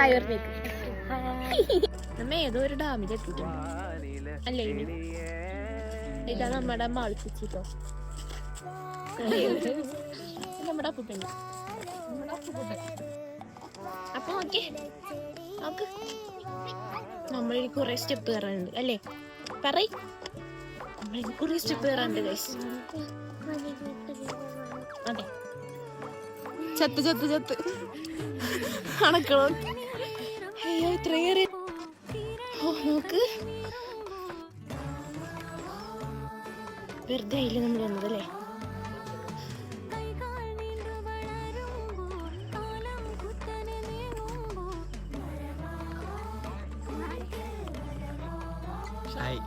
Hi പറഞ്ഞേക്ക്. നമ്മ ഏതോ ഒരു ഡാമിലെത്തിയിട്ടുണ്ട് അല്ലേ? ഇതാ നമ്മുടെ മാളിച്ചിട്ടോ, നമ്മുടെ അപ്പൂപ്പൻ. അപ്പൊ ഓക്കെ, നമ്മളിനി കുറെ സ്റ്റെപ്പ് കയറാനുണ്ട് അല്ലേ? പറയ്, നമ്മളിനി കുറെ സ്റ്റെപ്പ് കയറാനുണ്ട് ഗൈസ്. അതെ, ചത്ത് അണക്കളോ. അയ്യോ ഇത്രയേറെ. ഓ നോക്ക്, വെറുതെ ആയില്ലേ നമ്മൾ വന്നതല്ലേ? ഹായ്,